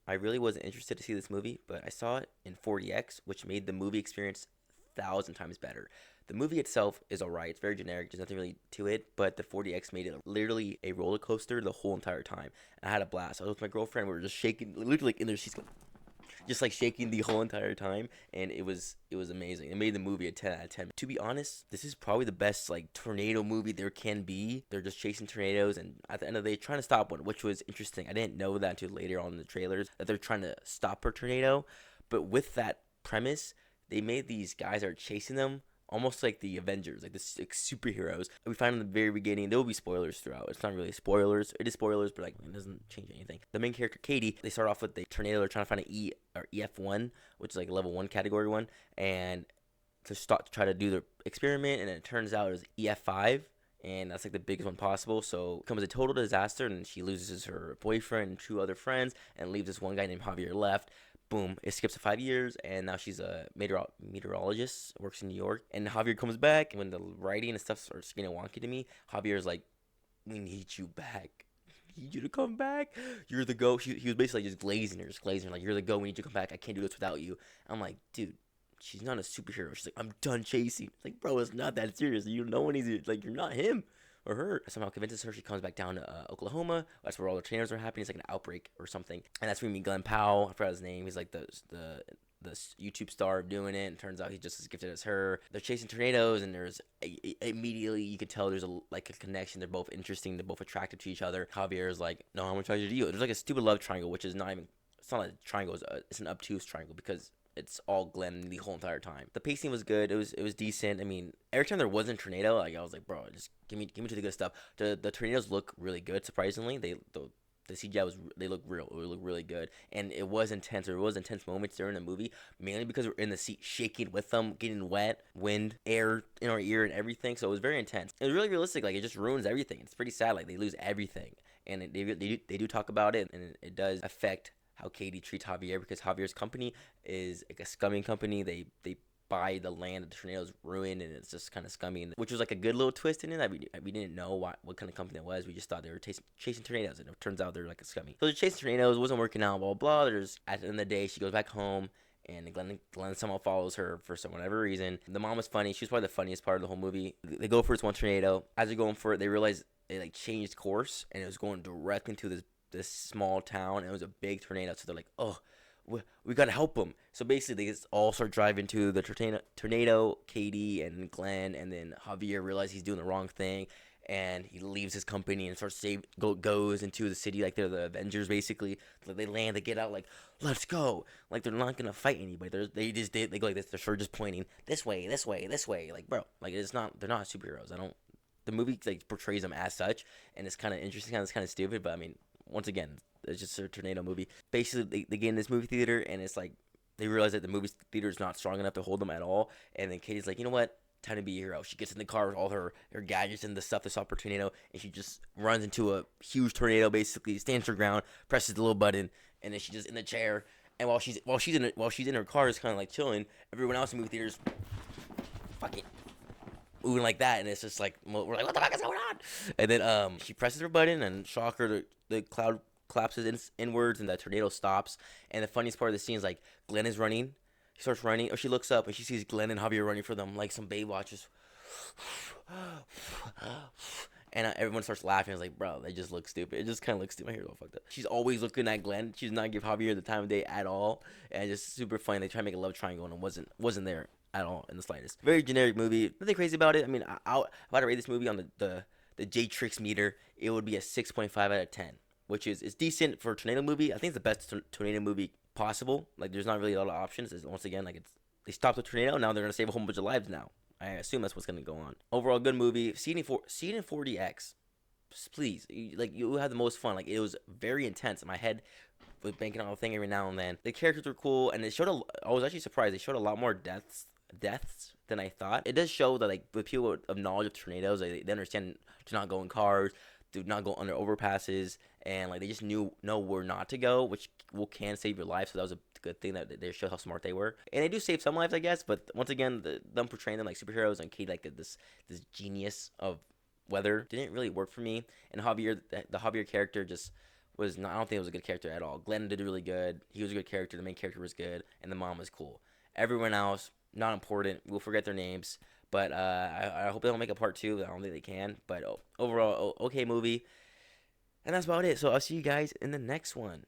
I really wasn't interested to see this movie, but I saw it in 40x, which made the movie experience 1,000 times better. The movie itself is alright. It's very generic. There's nothing really to it, but the 40x made it literally a roller coaster the whole entire time. And I had a blast. I was with my girlfriend. We were just shaking, literally like in their seats, just like shaking the whole entire time, and it was amazing. It made the movie a 10 out of 10. To be honest, this is probably the best like tornado movie there can be. They're just chasing tornadoes, and at the end of the day trying to stop one, which was interesting. I didn't know that until later on in the trailers, that they're trying to stop a tornado. But with that premise, they made these guys that are chasing them almost like the Avengers, like the like superheroes. We find in the very beginning there will be spoilers throughout. It's not really spoilers. It is spoilers, but like it doesn't change anything. The main character Katie, they start off with the tornado. They're trying to find an E or EF1, which is like level one category one, and to start to try to do the experiment, and it turns out it was EF5. And that's like the biggest one possible. So it becomes a total disaster, and she loses her boyfriend and two other friends, and leaves this one guy named Javier left. Boom, it skips to 5 years, and now she's a meteorologist, works in New York. And Javier comes back, and when the writing and stuff starts getting wonky to me, Javier's like, we need you back. We need you to come back. You're the go. He was basically just glazing her, like, you're the go. We need you to come back. I can't do this without you. I'm like, dude, she's not a superhero. She's like, I'm done chasing. It's like, bro, it's not that serious. You know when he's like, you're not him or her. Somehow convinces her. She comes back down to Oklahoma. That's where all the trainers are happening. It's like an outbreak or something. And that's when we meet Glenn Powell. I forgot his name. He's like the YouTube star doing it, and turns out he's just as gifted as her. They're chasing tornadoes, and there's immediately you could tell there's a connection. They're both interesting. They're both attracted to each other. Javier is like, no, I'm gonna try to do you. There's like a stupid love triangle, which is not even. It's not a triangle. It's an obtuse triangle because it's all Glenn the whole entire time. The pacing was good. It was decent. I mean, every time there wasn't a tornado, like I was like, bro, just give me to the good stuff. The tornadoes look really good. Surprisingly, the CGI they look real. It looked really good, and it was intense. There was intense moments during the movie, mainly because we're in the seat shaking with them, getting wet, wind, air in our ear, and everything. So it was very intense. It was really realistic. Like it just ruins everything. It's pretty sad. Like they lose everything, and they do talk about it, and it does affect how Katie treats Javier, because Javier's company is like a scumming company. They buy the land that the tornadoes ruined, and it's just kind of scummy, which was like a good little twist in it that we didn't know what kind of company it was. We just thought they were chasing tornadoes, and it turns out they're like a scummy. So they're chasing tornadoes, wasn't working out, blah blah. There's at the end of the day, she goes back home, and Glenn somehow follows her for some whatever reason. The mom was funny. She was probably the funniest part of the whole movie. They go for this one tornado. As they're going for it, they realize they like changed course, and it was going directly into this small town, and it was a big tornado. So they're like, oh, we gotta help them. So basically, they just all start driving to the tornado. Katie and Glenn, and then Javier realizes he's doing the wrong thing, and he leaves his company and goes into the city like they're the Avengers basically. Like they land, they get out like, let's go. Like they're not gonna fight anybody. They go like this. They're sort of just pointing this way, this way, this way. Like bro, like it's not. They're not superheroes. I don't. The movie like portrays them as such, and it's kind of interesting. It's kind of stupid, but I mean, once again, it's just a tornado movie. Basically, they get in this movie theater, and it's like they realize that the movie theater is not strong enough to hold them at all. And then Katie's like, you know what? Time to be a hero. She gets in the car with all her gadgets and the stuff they saw per tornado, and she just runs into a huge tornado. Basically, stands her ground, presses the little button, and then she's just in the chair. And while she's in her car, is kind of like chilling. Everyone else in the movie theaters, fuck it, moving like that, and it's just like we're like, what the fuck is going on? And then she presses her button, and shocker, the cloud collapses inwards, and the tornado stops. And the funniest part of the scene is like Glenn is running, she starts running, or she looks up and she sees Glenn and Javier running for them like some Babe watches. And everyone starts laughing. It's like, bro, they just look stupid. It just kind of looks stupid. My hair's all fucked up. She's always looking at Glenn. She does not give Javier the time of day at all. And it's just super funny. They try to make a love triangle, and it wasn't there at all in the slightest. Very generic movie. Nothing crazy about it. I mean, if I had to rate this movie on the Jttrix meter, it would be a 6.5 out of 10, which is decent for a tornado movie. I think it's the best tornado movie possible. Like, there's not really a lot of options. Once again, like they stopped the tornado. Now they're gonna save a whole bunch of lives now. I assume that's what's gonna go on. Overall, good movie. See it in 40x, please. You have the most fun. Like it was very intense. My head was banking on a thing every now and then. The characters were cool, and I was actually surprised. They showed a lot more deaths than I thought. It does show that like with people of knowledge of tornadoes, they understand to not go in cars, do not go under overpasses, and like they just know where not to go, which can save your life. So that was a good thing that they showed how smart they were, and they do save some lives, I guess. But once again, them portraying them like superheroes and Kate like this genius of weather didn't really work for me. And Javier, the Javier character just was not. I don't think it was a good character at all. Glenn did really good. He was a good character. The main character was good, and the mom was cool. Everyone else not important. We'll forget their names. But I hope they don't make a part two. I don't think they can. But overall, okay movie. And that's about it. So I'll see you guys in the next one.